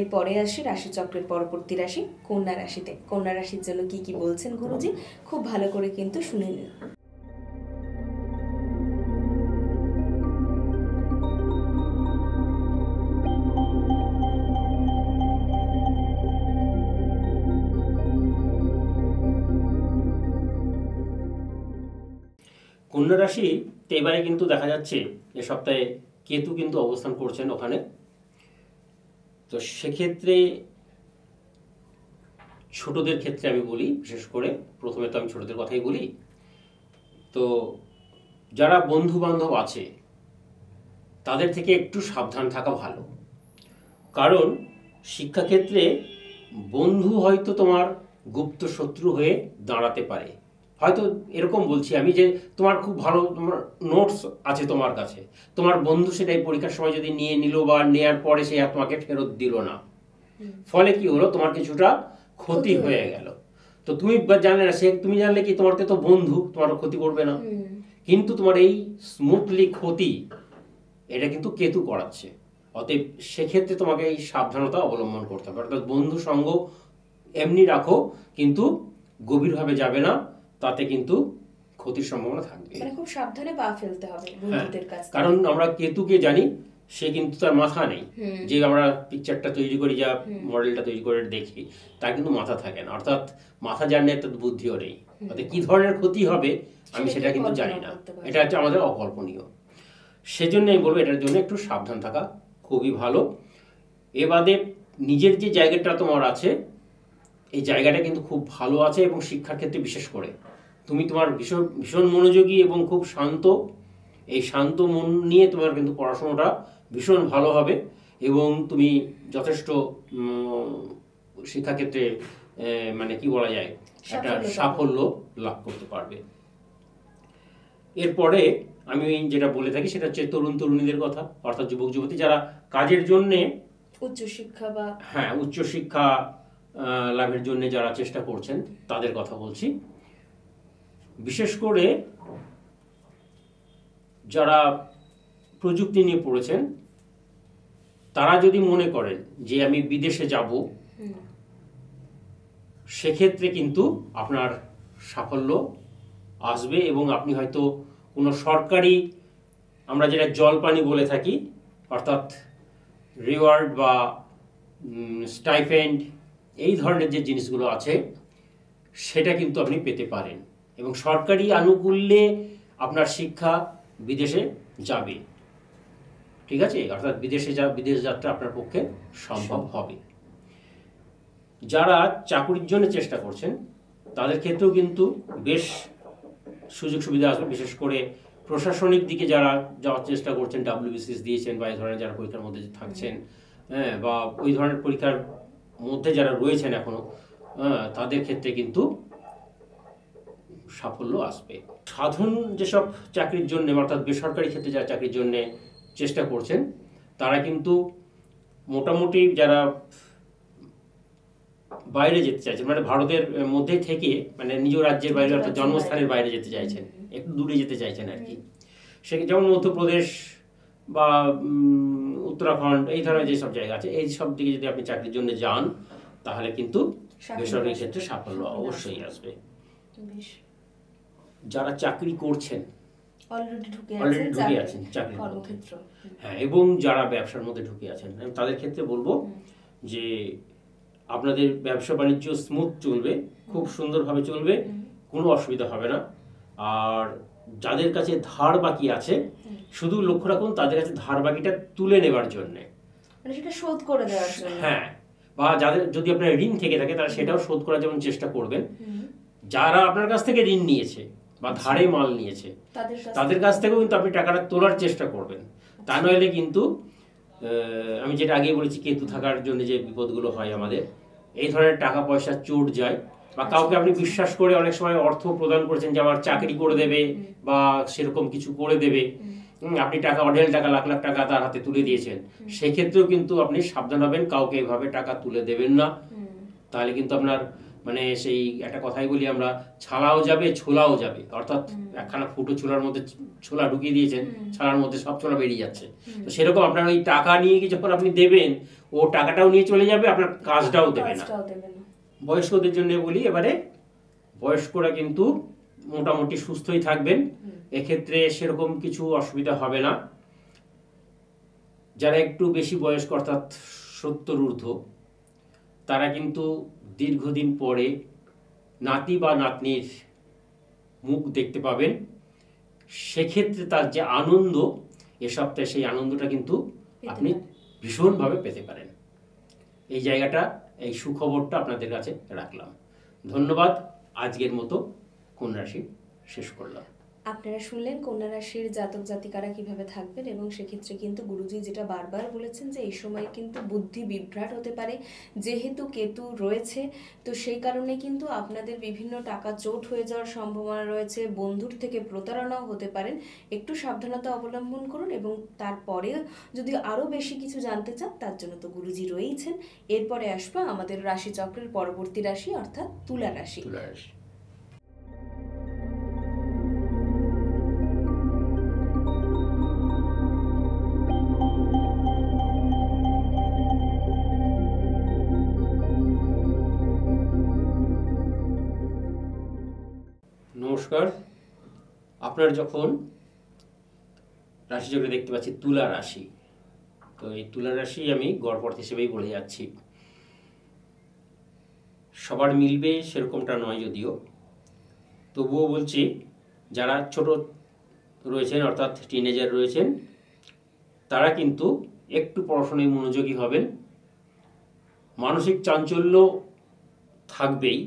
এরপরে আসি রাশিচক্রের পরবর্তী রাশি কন্যা রাশিতে। কন্যা রাশির জন্য কি কি বলছেন গুরুজি, খুব ভালো করে কিন্তু শুনে নিন। কন্যা রাশি এবারে কিন্তু দেখা যাচ্ছে এ সপ্তাহে কেতু কিন্তু অবস্থান করছেন ওখানে। তো সেক্ষেত্রে ছোটদের ক্ষেত্রে আমি বলি, বিশেষ করে প্রথমে তো আমি ছোটদের কথাই বলি। তো যারা বন্ধু বান্ধব আছে তাদের থেকে একটু সাবধান থাকা ভালো, কারণ শিক্ষাক্ষেত্রে বন্ধু হয়তো তোমার গুপ্ত শত্রু হয়ে দাঁড়াতে পারে। হয়তো এরকম বলছি আমি যে তোমার খুব ভালো তোমার নোটস আছে তোমার কাছে, তোমার বন্ধু সেটাই পরীক্ষার সময় যদি নিয়ে নিল বা নেয়ার পরে সে আর তোমাকে ফেরত দিল না, ফলে কি হলো, তোমার কিছুটা ক্ষতি হয়ে গেল। তো তুমি জানলে না, সে তুমি জানলে কি তোমার তো বন্ধু, তোমারও ক্ষতি করবে না, কিন্তু তোমার এই স্মুথলি ক্ষতি এটা কিন্তু কেতু করাচ্ছে। অতএব সেক্ষেত্রে তোমাকে এই সাবধানতা অবলম্বন করতে হবে। অর্থাৎ বন্ধু সঙ্গ এমনি রাখো, কিন্তু গভীরভাবে যাবে না, তাতে কিন্তু ক্ষতির সম্ভাবনা থাকবে। মানে খুব সাবধানে পা ফেলতে হবে বন্ধুদের কাছে। কারণ আমরা কেতুকে জানি, সে কিন্তু তার মাথা নেই। যে আমরা পিকচারটা তৈরি করি, যা মডেলটা তৈরি করে দেখি, তার কিন্তু মাথা থাকে না। অর্থাৎ মাথা যার নেই তার বুদ্ধিও নেই। অর্থাৎ কি ধরনের ক্ষতি হবে আমি সেটা কিন্তু জানি না, এটা হচ্ছে আমাদের অকল্পনীয়। সেজন্য আমি বলবো এটার জন্য একটু সাবধান থাকা খুবই ভালো। এ বাদে নিজের যে জায়গাটা তোমার আছে, এই জায়গাটা কিন্তু খুব ভালো আছে, এবং শিক্ষার ক্ষেত্রে বিশেষ করে তুমি তোমার ভীষণ ভীষণ মনোযোগী এবং খুব শান্ত। এই শান্ত মন নিয়ে তোমার কিন্তু পড়াশোনাটা ভীষণ ভালো হবে, এবং তুমি যথেষ্ট শিক্ষাক্ষেত্রে মানে কি বলা যায়, একটা সাফল্য লাভ করতে পারবে। এরপরে আমি যেটা বলে থাকি সেটা হচ্ছে তরুণ তরুণীদের কথা, অর্থাৎ যুবক যুবতী যারা কাজের জন্যে উচ্চশিক্ষা বা উচ্চশিক্ষা লাভের জন্য যারা চেষ্টা করছেন তাদের কথা বলছি। বিশেষ করে যারা প্রযুক্তি নিয়ে পড়েছেন, তারা যদি মনে করেন যে আমি বিদেশে যাব, সেক্ষেত্রে কিন্তু আপনার সাফল্য আসবে, এবং আপনি হয়তো কোনো সরকারি, আমরা যেটা জলপানি বলে থাকি, অর্থাৎ রিওয়ার্ড বা স্টাইপেন্ড, এই ধরনের যে জিনিসগুলো আছে সেটা কিন্তু আপনি পেতে পারেন, এবং সরকারি আনুকূল্যে আপনার শিক্ষা বিদেশে যাবে। ঠিক আছে, অর্থাৎ বিদেশ যাত্রা আপনার পক্ষে সম্ভব হবে। যারা চাকরির জন্য চেষ্টা করছেন তাদের ক্ষেত্রেও কিন্তু বেশ সুযোগ সুবিধা আসবে। বিশেষ করে প্রশাসনিক দিকে যারা যাওয়ার চেষ্টা করছেন, WBCS দিয়েছেন বা এই ধরনের যারা পরীক্ষার মধ্যে থাকছেন, বা ওই ধরনের পরীক্ষার মধ্যে যারা রয়েছেন এখনো, তাদের ক্ষেত্রে কিন্তু সাফল্য আসবে। সাধারণ যেসব চাকরির জন্য, অর্থাৎ বেসরকারি ক্ষেত্রে যারা চাকরির জন্য চেষ্টা করছেন, তারা কিন্তু মোটামুটি যারা বাইরে যেতে চাইছেন, মানে ভারতের মধ্যে থেকে, মানে নিজ রাজ্যের বাইরে, অর্থাৎ জন্মস্থানের বাইরে যেতে চাইছেন, একটু দূরে যেতে চাইছেন আর কি, সে যেমন মধ্যপ্রদেশ বা উত্তরাখণ্ড, এই ধরনের যেসব জায়গা আছে, এই সব দিকে যদি আপনি চাকরির জন্য যান, তাহলে কিন্তু বেসরকারি ক্ষেত্রে সাফল্য অবশ্যই আসবে। যারা চাকরি করছেন, অলরেডি ঢুকে আছেন চাকরির মধ্যে, এবং যারা ব্যবসার মধ্যে ঢুকে আছেন, আমি তাদের ক্ষেত্রে বলবো যে আপনাদের ব্যবসা বাণিজ্য স্মুথ চলবে, খুব সুন্দরভাবে চলবে, কোনো অসুবিধা হবে না। আর যাদের কাছে ধার বাকি আছে, শুধু লক্ষ্য রাখুন তাদের কাছে ধার বাকিটা তুলে নেবার জন্য, মানে সেটা শোধ করে দেওয়ার জন্য। বা যাদের যদি আপনার ঋণ থেকে থাকে তারা সেটাও শোধ করার যেমন চেষ্টা করবেন। যারা আপনার কাছ থেকে ঋণ নিয়েছে বা ধারে মাল নিয়েছে, তাদের কাছ থেকেও কিন্তু আপনি টাকাটা তোলার চেষ্টা করবেন। তা নইলে কিন্তু আমি যেটা আগে বলেছি, কেতু থাকার জন্য যে বিপদগুলো হয় আমাদের, এই ধরনের টাকা পয়সা চোট যায়, বা কাউকে আপনি বিশ্বাস করে অনেক সময় অর্থ প্রদান করেছেন যে আমার চাকরি করে দেবে বা সেরকম কিছু করে দেবে, আপনি টাকা অঢেল টাকা, লাখ লাখ টাকা তার হাতে তুলে দিয়েছেন, সেক্ষেত্রেও কিন্তু আপনি সাবধান হবেন, কাউকে এভাবে টাকা তুলে দেবেন না। তাহলে কিন্তু আপনার মানে সেই একটা কথাই বলি আমরা, ছালাও যাবে ছোলাও যাবে, অর্থাৎ একখানা ফুটো ছোলার মধ্যে ছোলা ঢুকিয়ে দিয়েছেন, ছালার মধ্যে সব ছোলা বেরিয়ে যাচ্ছে। তো সেরকম আপনার ওই টাকা নিয়ে যখন আপনি দেবেন, ও টাকাটাও নিয়ে চলে যাবে, আপনার কাজটাও দেবে না। কাজটাও দেবে না। বয়স্কদের জন্য বলি, এবারে বয়স্করা কিন্তু মোটামুটি সুস্থই থাকবেন, এক্ষেত্রে সেরকম কিছু অসুবিধা হবে না। যারা একটু বেশি বয়স্ক অর্থাৎ 70 ঊর্ধ্ব, তারা কিন্তু দীর্ঘদিন পরে নাতি বা নাতনির মুখ দেখতে পাবেন। সেক্ষেত্রে তার যে আনন্দ, এ সপ্তাহে সেই আনন্দটা কিন্তু আপনি ভীষণভাবে পেতে পারেন। এই জায়গাটা, এই সুখবরটা আপনাদের কাছে রাখলাম। ধন্যবাদ। আজকের মতো কন্যা রাশি শেষ করলাম। আপনারা শুনলেন কন্যা রাশির জাতক জাতিকারা কিভাবে থাকবেন, এবং সেক্ষেত্রে কিন্তু গুরুজি যেটা বারবার বলেছেন যে এই সময় কিন্তু বুদ্ধি বিভ্রাট হতে পারে, যেহেতু কেতু রয়েছে। তো সেই কারণে কিন্তু আপনাদের বিভিন্ন টাকা চোট হয়ে যাওয়ার সম্ভাবনা রয়েছে, বন্ধুর থেকে প্রতারণাও হতে পারেন। একটু সাবধানতা অবলম্বন করুন, এবং তারপরে যদি আরও বেশি কিছু জানতে চান তার জন্য তো গুরুজি রয়েইছেন। এরপরে আসবো আমাদের রাশিচক্রের পরবর্তী রাশি, অর্থাৎ তুলা রাশি। তুলা রাশি। নমস্কার। আপনার যখন রাশিচক্রে দেখতে পাচ্ছি তুলা রাশি, তো এই তুলা রাশি আমি গড়পড় হিসেবেই বলে যাচ্ছি। সবার মিলবে সেরকমটা নয় যদিও, তবুও বলছি যারা ছোট রয়েছেন অর্থাৎ টিনেজার রয়েছেন, তারা কিন্তু একটু পড়াশোনায় মনোযোগী হবেন। মানসিক চাঞ্চল্য থাকবেই,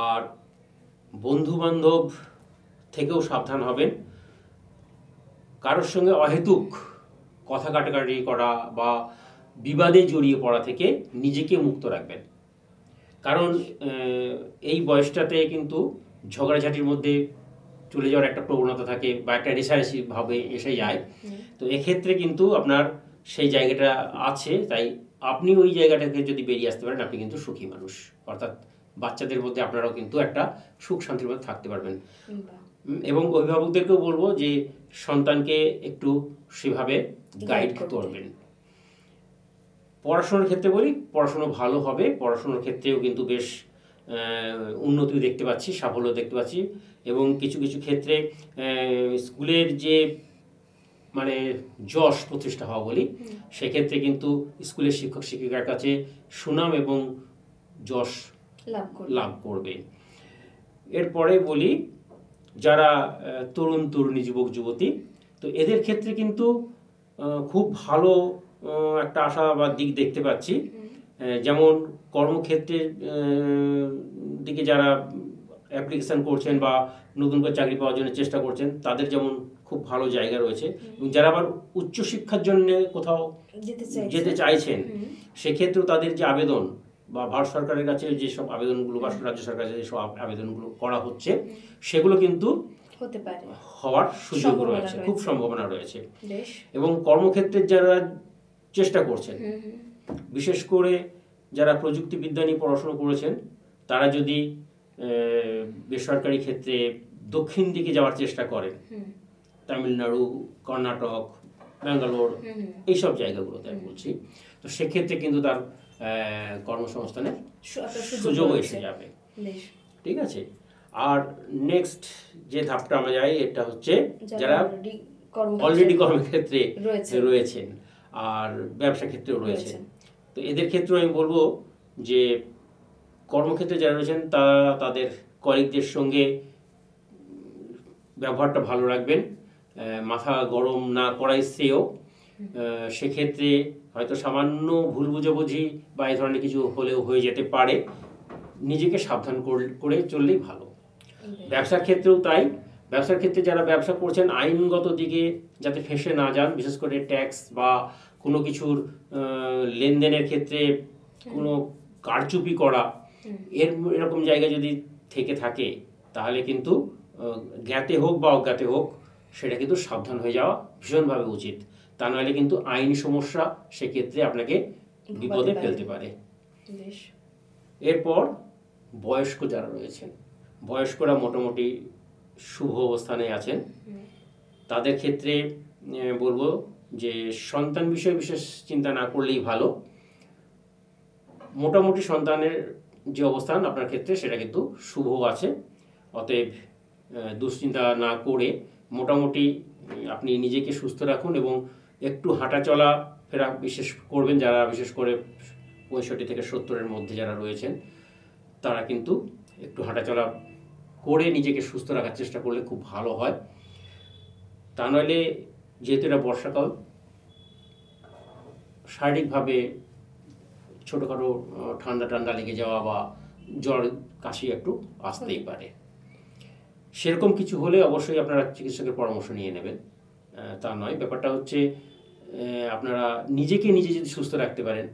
আর বন্ধু বান্ধব থেকেও সাবধান হবেন। কারোর সঙ্গে অহেতুক কথা কাটাকাটি করা বা বিবাদে জড়িয়ে পড়া থেকে নিজেকে মুক্ত রাখবেন। কারণ এই বয়সটাতে কিন্তু ঝগড়াঝাটির মধ্যে চলে যাওয়ার একটা প্রবণতা থাকে, বা একটা রেষারেষি ভাবে এসে যায়। তো এক্ষেত্রে কিন্তু আপনার সেই জায়গাটা আছে, তাই আপনি ওই জায়গাটা থেকে যদি বেরিয়ে আসতে পারেন, আপনি কিন্তু সুখী মানুষ। অর্থাৎ বাচ্চাদের মধ্যে আপনারাও কিন্তু একটা সুখ শান্তির মধ্যে থাকতে পারবেন। এবং অভিভাবকদেরকেও বলবো যে সন্তানকে একটু সেভাবে গাইড করবেন। পড়াশোনার ক্ষেত্রে বলি, পড়াশোনা ভালো হবে। পড়াশোনার ক্ষেত্রেও কিন্তু বেশ উন্নতি দেখতে পাচ্ছি, সাফল্য দেখতে পাচ্ছি। এবং কিছু কিছু ক্ষেত্রে স্কুলের যে মানে যশ প্রতিষ্ঠা হওয়া বলি, সেক্ষেত্রে কিন্তু স্কুলের শিক্ষক শিক্ষিকার কাছে সুনাম এবং যশ লাভ করবে। এরপরে বলি যারা তরুণ তরুণী যুবক যুবতী, তো এদের ক্ষেত্রে কিন্তু খুব ভালো একটা আশা বা দিক দেখতে পাচ্ছি। যেমন কর্মক্ষেত্রের দিকে যারা অ্যাপ্লিকেশন করছেন বা নতুন করে চাকরি পাওয়ার জন্য চেষ্টা করছেন, তাদের যেমন খুব ভালো জায়গা রয়েছে। এবং যারা আবার উচ্চশিক্ষার জন্য কোথাও যেতে চাইছেন, সেক্ষেত্রেও তাদের যে আবেদন বা ভারত সরকারের কাছে যেসব আবেদনগুলো বা রাজ্য সরকারের যেসব আবেদনগুলো করা হচ্ছে, সেগুলো কিন্তু হতে পারে, হওয়ার সুযোগ রয়েছে, খুব সম্ভাবনা রয়েছে। এবং কর্মক্ষেত্রে যারা চেষ্টা করছেন, বিশেষ করে যারা প্রযুক্তিবিদ্যা নিয়ে পড়াশোনা করেছেন, তারা যদি বেসরকারি ক্ষেত্রে দক্ষিণ দিকে যাওয়ার চেষ্টা করেন, তামিলনাড়ু, কর্ণাটক, ব্যাঙ্গালোর, এইসব জায়গাগুলোতে আমি বলছি, তো সেক্ষেত্রে কিন্তু তার কর্মসংস্থানের সুযোগ এসে যাবে। ঠিক আছে। আর নেক্সট যে ধাপটা আমরা যাই, এটা হচ্ছে যারা অলরেডি কর্মক্ষেত্রে রয়েছেন আর ব্যবসা ক্ষেত্রেও রয়েছেন। তো এদের ক্ষেত্রেও আমি বলবো যে কর্মক্ষেত্রে যারা রয়েছেন তারা তাদের কলিগদের সঙ্গে ব্যবহারটা ভালো রাখবেন, মাথা গরম না করাই শ্রেয়। সেক্ষেত্রে হয়তো সামান্য ভুল বুঝাবুঝি বা এই ধরনের কিছু হলেও হয়ে যেতে পারে, নিজেকে সাবধান করে চললেই ভালো। ব্যবসার ক্ষেত্রেও তাই। ব্যবসার ক্ষেত্রে যারা ব্যবসা করছেন, আইনগত দিকে যাতে ফেঁসে না যান, বিশেষ করে ট্যাক্স বা কোনো কিছুর লেনদেনের ক্ষেত্রে কোনো কারচুপি করা, এরকম জায়গা যদি থেকে থাকে, তাহলে কিন্তু জ্ঞাতে হোক বা অজ্ঞাতে হোক, সেটা কিন্তু সাবধান হয়ে যাওয়া ভীষণভাবে উচিত। তা নাহলে কিন্তু আইনি সমস্যা সেক্ষেত্রে আপনাকে বিপদে ফেলতে পারে। এরপর বয়স্ক যারা রয়েছেন, বয়স্করা মোটামুটি শুভ অবস্থানে আছেন। তাদের ক্ষেত্রে বলবো যে সন্তান বিষয়ে বিশেষ চিন্তা না করলেই ভালো। মোটামুটি সন্তানের যে অবস্থান আপনার ক্ষেত্রে সেটা কিন্তু শুভ আছে। অতএব দুশ্চিন্তা না করে মোটামুটি আপনি নিজেকে সুস্থ রাখুন এবং একটু হাঁটা চলা ফেরা বিশেষ করবেন। যারা বিশেষ করে 65 থেকে 70-এর মধ্যে যারা রয়েছেন তারা কিন্তু একটু হাঁটাচলা করে নিজেকে সুস্থ রাখার চেষ্টা করলে খুব ভালো হয়। তা নইলে যেহেতু এটা বর্ষাকাল, শারীরিকভাবে ছোটোখাটো ঠান্ডা লেগে যাওয়া বা জ্বর কাশি একটু আসতেই পারে। সেরকম কিছু হলে অবশ্যই আপনারা চিকিৎসকের পরামর্শ নিয়ে নেবেন, তা নয়। ব্যাপারটা হচ্ছে আপনারা নিজেকে নিজে যদি সুস্থ রাখতে পারেন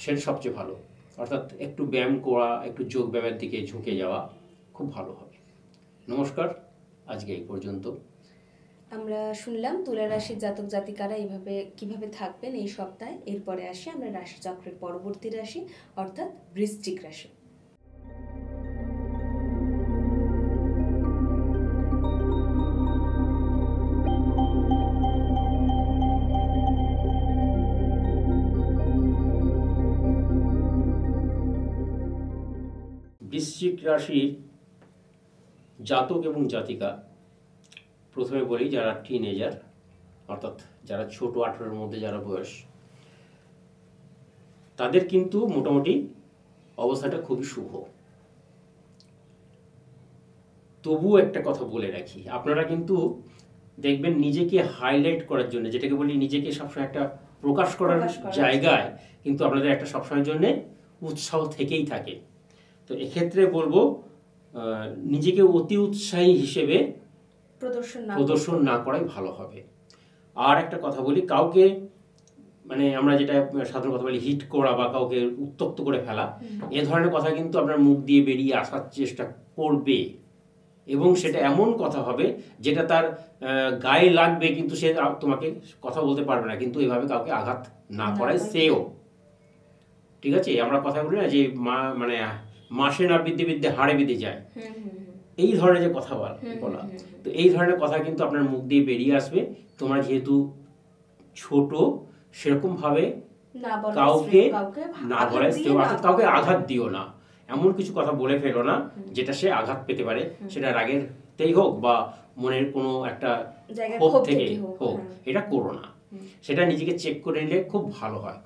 সেটা সবচেয়ে ভালো। অর্থাৎ একটু ব্যায়াম করা, একটু যোগ ব্যায়ামের দিকে ঝুঁকে যাওয়া খুব ভালো হবে। নমস্কার, আজকে এই পর্যন্ত। আমরা শুনলাম তুলা রাশির জাতক জাতিকারা এইভাবে কিভাবে থাকবেন এই সপ্তাহে। এরপরে আসি আমরা রাশিচক্রের পরবর্তী রাশি অর্থাৎ বৃশ্চিক রাশি। বৃশ্চিক রাশির জাতক এবং জাতিকা, প্রথমে বলি যারা টিনেজার অর্থাৎ যারা ছোট 18-এর মধ্যে যারা বয়স, তাদের কিন্তু মোটামুটি অবস্থাটা খুবই শুভ। তবুও একটা কথা বলে রাখি, আপনারা কিন্তু দেখবেন নিজেকে হাইলাইট করার জন্য, যেটাকে বলি নিজেকে সবসময় একটা প্রকাশ করার জায়গায় কিন্তু আপনাদের একটা সবসময়ের জন্য উৎসাহ থেকেই থাকে। তো এক্ষেত্রে বলবো নিজেকে অতি উৎসাহী হিসেবে প্রদর্শন না করাই ভালো হবে। আর একটা কথা বলি, কাউকে মানে আমরা যেটা সাধারণ কথা বলি হিট করা বা কাউকে উত্তপ্ত করে ফেলা, এ ধরনের কথা কিন্তু আপনার মুখ দিয়ে বেরিয়ে আসার চেষ্টা করবে এবং সেটা এমন কথা হবে যেটা তার গায়ে লাগবে, কিন্তু সে তোমাকে কথা বলতে পারবে না। কিন্তু এভাবে কাউকে আঘাত না করাই শ্রেয়। ঠিক আছে? আমরা কথা বলি না যে মানে মাসে না বিদ্যে বিদ্যে হাড়ে বেঁধে যায়, এই ধরনের যে কথা বলা, তো এই ধরনের কথা কিন্তু আপনার মুখ দিয়ে বেরিয়ে আসবে। তোমরা যেহেতু ছোট, সেরকম ভাবে কাউকে না বলার, কাউকে আঘাত দিও না, এমন কিছু কথা বলে ফেলো না যেটা সে আঘাত পেতে পারে। সেটা রাগেরতেই হোক বা মনের কোনো একটা ক্ষোভ থেকে হোক, এটা করো না। সেটা নিজেকে চেক করে নিলে খুব ভালো হয়।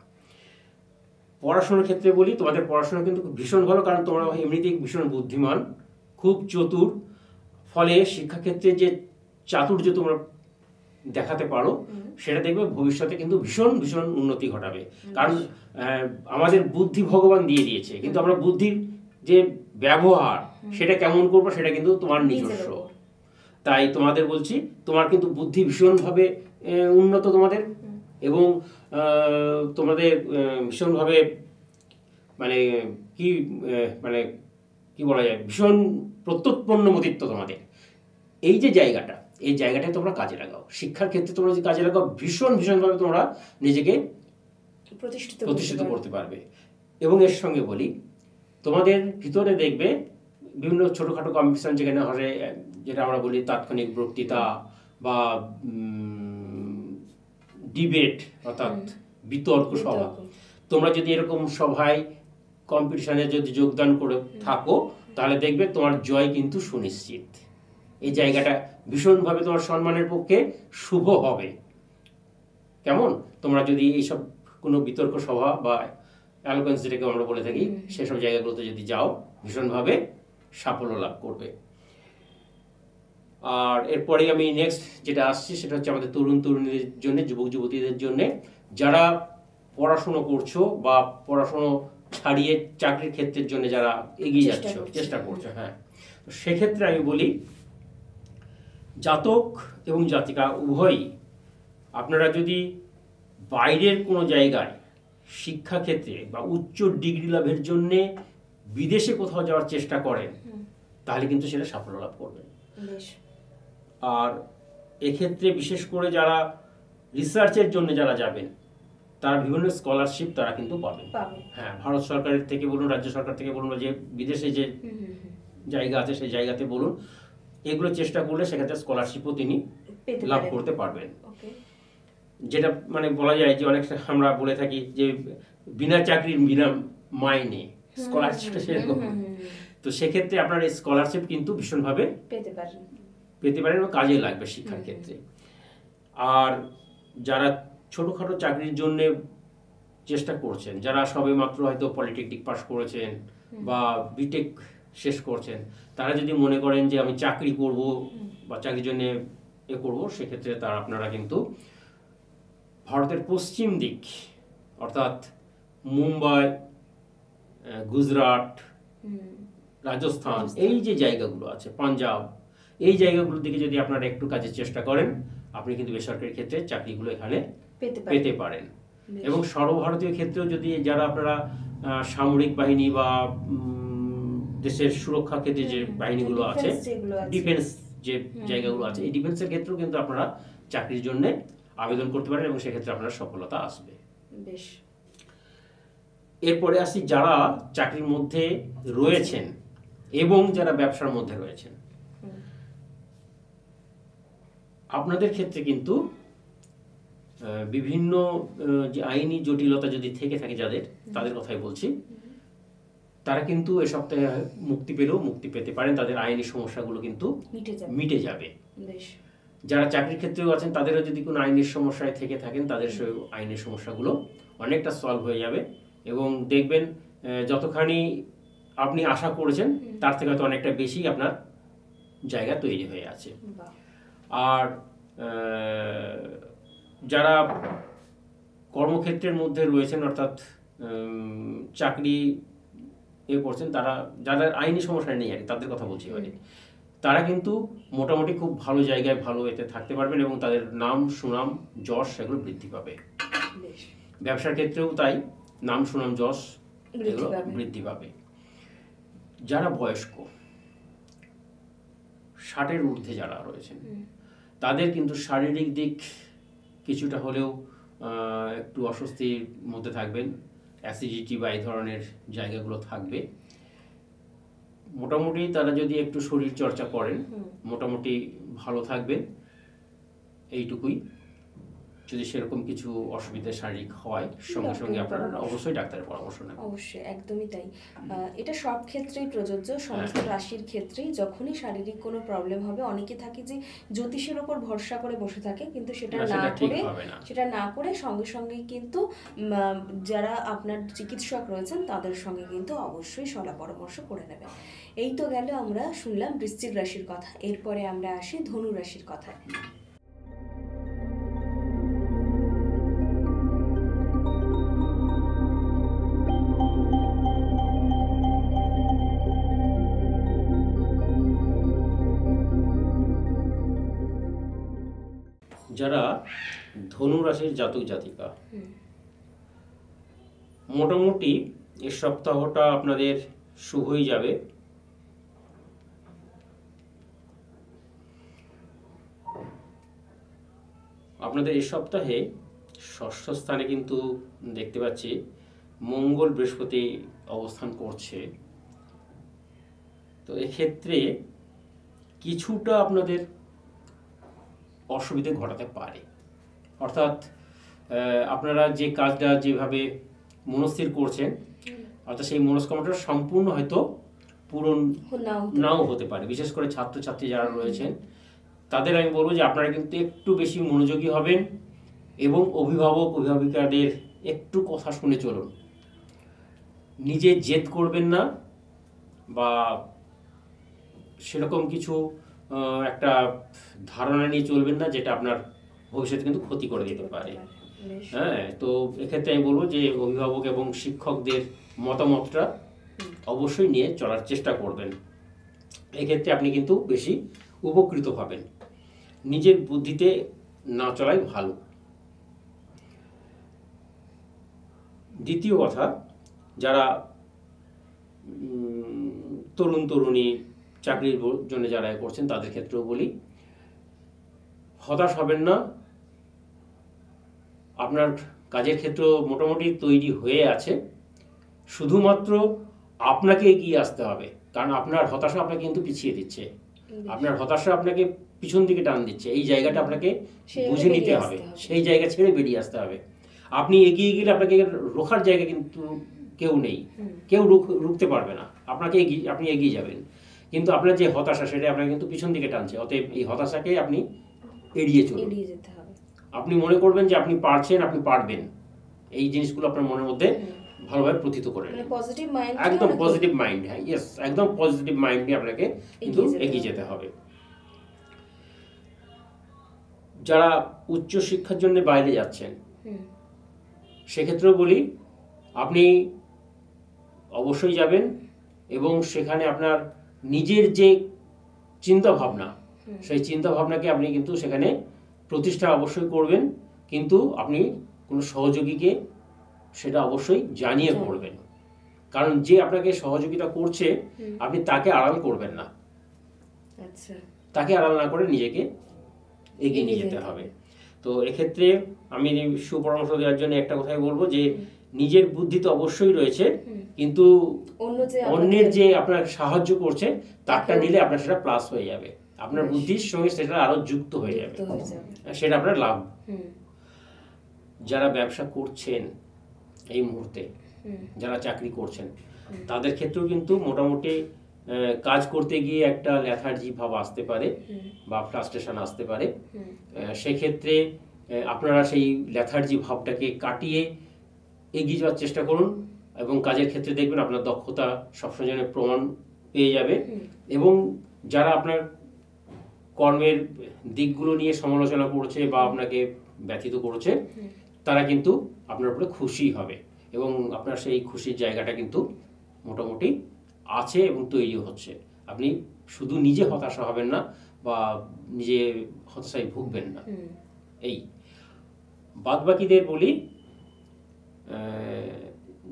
পড়াশোনার ক্ষেত্রে বলি, তোমাদের পড়াশোনা কিন্তু ভীষণ ভালো, কারণ তোমরা এমনিতেই ভীষণ বুদ্ধিমান, খুব চতুর। ফলে শিক্ষাক্ষেত্রে যে চাতুর্য তোমরা দেখাতে পারো সেটা দেখবে ভবিষ্যতে কিন্তু ভীষণ ভীষণ উন্নতি ঘটাবে। কারণ আমাদের বুদ্ধি ভগবান দিয়ে দিয়েছে, কিন্তু আমরা বুদ্ধির যে ব্যবহার সেটা কেমন করবো সেটা কিন্তু তোমার নিজস্ব। তাই তোমাদের বলছি, তোমার কিন্তু বুদ্ধি ভীষণভাবে উন্নত তোমাদের, এবং তোমাদের ভীষণভাবে মানে কি বলা যায়, ভীষণ প্রত্যুৎপন্ন মতিত্ব তোমাদের। এই যে জায়গাটা, এই জায়গাটায় তোমরা কাজে লাগাও। শিক্ষার ক্ষেত্রে তোমরা যদি কাজে লাগাও, ভীষণভাবে তোমরা নিজেকে প্রতিষ্ঠিত করতে পারবে। এবং এর সঙ্গে বলি, তোমাদের ভিতরে দেখবে বিভিন্ন ছোটখাটো কম্পিটিশন যেখানে হয়, যেটা আমরা বলি তাৎক্ষণিক বক্তৃতা বা ডিবেট অর্থাৎ বিতর্ক সভা। তোমরা যদি এরকম সভায় কম্পিটিশনে যদি যোগদান করে থাকো, তাহলে দেখবে তোমার জয় কিন্তু সুনিশ্চিত। এই জায়গাটা ভীষণভাবে তোমার সম্মানের পক্ষে শুভ হবে। কেমন? তোমরা যদি এইসব কোনো বিতর্ক সভা বা অ্যালোকোয়েন্স যেটাকে আমরা বলে থাকি, সেসব জায়গাগুলোতে যদি যাও, ভীষণভাবে সাফল্য লাভ করবে। আর এরপরে আমি নেক্সট যেটা আসছি সেটা হচ্ছে আমাদের তরুণীদের জন্য, যুবক যুবতীদের জন্য, যারা পড়াশুনো করছো বা পড়াশুনো ছাড়িয়ে চাকরির ক্ষেত্রের জন্য যারা এগিয়ে যাচ্ছ, চেষ্টা করছো। হ্যাঁ, তো সেক্ষেত্রে আমি বলি জাতক এবং জাতিকা উভয়ই, আপনারা যদি বাইরের কোনো জায়গায় শিক্ষাক্ষেত্রে বা উচ্চ ডিগ্রি লাভের জন্যে বিদেশে কোথাও যাওয়ার চেষ্টা করেন, তাহলে কিন্তু সেটা সাফল্য লাভ করবেন। আর এক্ষেত্রে বিশেষ করে যারা রিসার্চের জন্য যারা যাবেন, তারা বিভিন্ন স্কলারশিপ তারা কিন্তু পাবেন। হ্যাঁ, ভারত সরকারের থেকে বলুন, রাজ্য সরকার থেকে বলুন, যে বিদেশে যে জায়গা আছে সেই জায়গাতে বলুন, এগুলো চেষ্টা করলে সেক্ষেত্রে স্কলারশিপও তিনি লাভ করতে পারবেন। যেটা মানে বলা যায় যে অনেকটা আমরা বলে থাকি যে বিনা চাকরির বিনা মাইনে স্কলারশিপটা সেরকম। তো সেক্ষেত্রে আপনার এই স্কলারশিপ কিন্তু ভীষণভাবে পেতে পারেন এবং কাজে লাগবে শিক্ষার ক্ষেত্রে। আর যারা ছোটোখাটো চাকরির জন্য চেষ্টা করছেন, যারা সবে মাত্র হয়তো পলিটেকনিক পাস করেছেন বা বিটেক শেষ করছেন, তারা যদি মনে করেন যে আমি চাকরি করব বা চাকরির জন্য করব, সেক্ষেত্রে তারা আপনারা কিন্তু ভারতের পশ্চিম দিক অর্থাৎ মুম্বাই, গুজরাট, রাজস্থান, এই যে জায়গাগুলো আছে, পাঞ্জাব, এই জায়গাগুলোর দিকে যদি আপনারা একটু কাজের চেষ্টা করেন, আপনি কিন্তু বেসরকারি ক্ষেত্রে চাকরিগুলো এখানে পেতে পারেন। এবং সর্বভারতীয় ক্ষেত্রেও যদি যারা আপনারা সামরিক বাহিনী বা দেশের সুরক্ষা ক্ষেত্রে যে বাহিনীগুলো আছে, ডিফেন্স যে জায়গাগুলো আছে, এই ডিফেন্সের ক্ষেত্রেও কিন্তু আপনারা চাকরির জন্য আবেদন করতে পারেন এবং সেক্ষেত্রে আপনার সফলতা আসবে। বেশ। এরপরে আসি যারা চাকরির মধ্যে রয়েছেন এবং যারা ব্যবসার মধ্যে রয়েছেন, আপনাদের ক্ষেত্রে কিন্তু বিভিন্ন যে আইনি জটিলতা যদি থেকে থাকে যাদের, তাদের কথাই বলছি, তারা কিন্তু এ সপ্তাহে মুক্তি পেতে পারেন, তাদের আইনি সমস্যাগুলো কিন্তু মিটে যাবে। যারা চাকরির ক্ষেত্রেও আছেন তাদেরও যদি কোনো আইনের সমস্যায় থেকে থাকেন, তাদের সেই আইনের সমস্যাগুলো অনেকটা সলভ হয়ে যাবে এবং দেখবেন যতখানি আপনি আশা করেছেন তার থেকে হয়তো অনেকটা বেশি আপনার জায়গা তৈরি হয়ে আছে। আর যারা কর্মক্ষেত্রের মধ্যে রয়েছেন অর্থাৎ চাকরি করছেন, তারা যাদের আইনি সমস্যা নেই আর তাদের কথা বলছি এবারে, তারা কিন্তু মোটামুটি খুব ভালো জায়গায় ভালো এতে থাকতে পারবেন এবং তাদের নাম সুনাম যশ সেগুলো বৃদ্ধি পাবে। ব্যবসার ক্ষেত্রেও তাই, নাম সুনাম যশ এগুলো বৃদ্ধি পাবে। যারা বয়স্ক 60-এর ঊর্ধ্বে যারা রয়েছেন, তাদের কিন্তু শারীরিক দিক কিছুটা হলেও একটু অস্বস্তির মধ্যে থাকবেন, অ্যাসিডিটি বা এই ধরনের জায়গাগুলো থাকবে। মোটামুটি তারা যদি একটু শরীর চর্চা করেন মোটামুটি ভালো থাকবেন, এইটুকুই। যদি সেরকম কিছু অসুবিধা শারীরিক হয়, সঙ্গে সঙ্গে আপনারা অবশ্যই ডাক্তারের পরামর্শ নেবেন। অবশ্যই, একদমই তাই। এটা সব ক্ষেত্রেই প্রযোজ্য, সমস্ত রাশির ক্ষেত্রেই। যখনই শারীরিক কোনো প্রবলেম হবে, অনেকে থাকে যে জ্যোতিষের ওপর ভরসা করে বসে থাকে, কিন্তু সেটা না করে সঙ্গে সঙ্গেই কিন্তু যারা আপনার চিকিৎসক রয়েছেন তাদের সঙ্গে কিন্তু অবশ্যই সলা পরামর্শ করে নেবেন। এই তো গেল, আমরা শুনলাম বৃশ্চিক রাশির কথা। এরপরে আমরা আসি ধনু রাশির কথা। যারা ধনু রাশির জাতক জাতিকা, মোটামুটি এই সপ্তাহটা আপনাদের শুভই যাবে। আপনাদের এই সপ্তাহে ষষ্ঠ স্থানে কিন্তু দেখতে পাচ্ছি মঙ্গল বৃহস্পতি অবস্থান করছে। তো এক্ষেত্রে কিছুটা আপনাদের অসুবিধে ঘটাতে পারে, অর্থাৎ আপনারা যে কাজটা যেভাবে মনস্থির করছেন, অর্থাৎ সেই মনস্কামনাটা সম্পূর্ণ হয়তো পূরণ নাও হতে পারে। বিশেষ করে ছাত্রছাত্রী যারা রয়েছেন তাদের আমি বলবো যে আপনারা কিন্তু একটু বেশি মনোযোগী হবেন এবং অভিভাবক অভিভাবিকাদের একটু কথা শুনে চলুন। নিজে জেদ করবেন না বা সেরকম কিছু একটা ধারণা নিয়ে চলবেন না যেটা আপনার ভবিষ্যতে কিন্তু ক্ষতি করে দিতে পারে। হ্যাঁ, তো এক্ষেত্রে আমি বলবো যে অভিভাবক এবং শিক্ষকদের মতামতটা অবশ্যই নিয়ে চলার চেষ্টা করবেন। এক্ষেত্রে আপনি কিন্তু বেশি উপকৃত হবেন। নিজের বুদ্ধিতে না চলাই ভালো। দ্বিতীয় কথা, যারা তরুণী চাকরির জন্য যারা করছেন তাদের ক্ষেত্রেও বলি, হতাশ হবেন না। আপনার কাজের ক্ষেত্র মোটামুটি তৈরি হয়ে আছে, শুধুমাত্র আপনাকে এগিয়ে আসতে হবে, কারণ আপনার হতাশা আপনাকে কিন্তু পিছিয়ে দিচ্ছে। আপনার হতাশা আপনাকে পিছন দিকে টান দিচ্ছে, এই জায়গাটা আপনাকে সেই বুঝে নিতে বেরিয়ে হবে, আসতে হবে। সেই জায়গা ছেড়ে বেরিয়ে আসতে হবে। আপনি এগিয়ে গেলে আপনাকে রোখার জায়গা কিন্তু কেউ নেই, কেউ রুখতে পারবে না, আপনি এগিয়ে যাবেন। কিন্তু আপনার যে হতাশা সেটা আপনাকে কিন্তু পিছন দিকে টানছে, অতএব এই হতাশাকে আপনি এড়িয়ে চলুন। এড়িয়ে যেতে হবে। আপনি মনে করবেন যে আপনি পারছেন, আপনি পারবেন, এই জিনিসগুলো আপনার মনের মধ্যে ভালোভাবে প্রতীত করে মানে নিন। পজিটিভ মাইন্ড, একদম পজিটিভ মাইন্ড, হ্যাঁ, ইয়েস, একদম পজিটিভ মাইন্ড নিয়ে আপনাকে কিন্তু এগিয়ে যেতে হবে। যারা উচ্চ শিক্ষার জন্য বাইরে যাচ্ছেন সেক্ষেত্রেও বলি আপনি অবশ্যই যাবেন, এবং সেখানে আপনার নিজের যে চিন্তা ভাবনা, সেই চিন্তা ভাবনাকে আপনি কিন্তু সেখানে প্রতিষ্ঠা অবশ্যই করবেন, কিন্তু আপনি কোনো সহযোগীকে সেটা অবশ্যই জানিয়ে করবেন। কারণ যে আপনাকে সহযোগিতা করছে আপনি তাকে আড়াল করবেন না, আচ্ছা, তাকে আড়াল না করে নিজেকে এগিয়ে নিয়ে যেতে হবে। তো এক্ষেত্রে আমি সুপরামর্শ দেওয়ার জন্য একটা কথাই বলবো যে নিজের বুদ্ধি তো অবশ্যই রয়েছে, কিন্তু অন্যের যে আপনার সাহায্য করছে তারটা নিলে আপনার সেটা প্লাস হয়ে যাবে, আপনার বুদ্ধির সঙ্গে সেটা আরো যুক্ত হয়ে যাবে, সেটা আপনার লাভ। যারা ব্যবসা করছেন এই মুহূর্তে, যারা চাকরি করছেন তাদের ক্ষেত্রেও কিন্তু মোটামুটি কাজ করতে গিয়ে একটা লেথার্জি ভাব আসতে পারে বা ফ্রাস্ট্রেশন আসতে পারে। সেক্ষেত্রে আপনারা সেই লেথার্জি ভাবটাকে কাটিয়ে এগিয়ে যাওয়ার চেষ্টা করুন, এবং কাজের ক্ষেত্রে দেখবেন আপনার দক্ষতা সবসময় যেন প্রমাণ পেয়ে যাবে। এবং যারা আপনার কর্মের দিকগুলো নিয়ে সমালোচনা করছে বা আপনাকে ব্যথিত করছে তারা কিন্তু আপনার উপরে খুশি হবে, এবং আপনার সেই খুশির জায়গাটা কিন্তু মোটামুটি আছে এবং তৈরি হচ্ছে। আপনি শুধু নিজে হতাশা হবেন না বা নিজে হতাশায় ভুগবেন না। এই বাদবাকিদের বলি,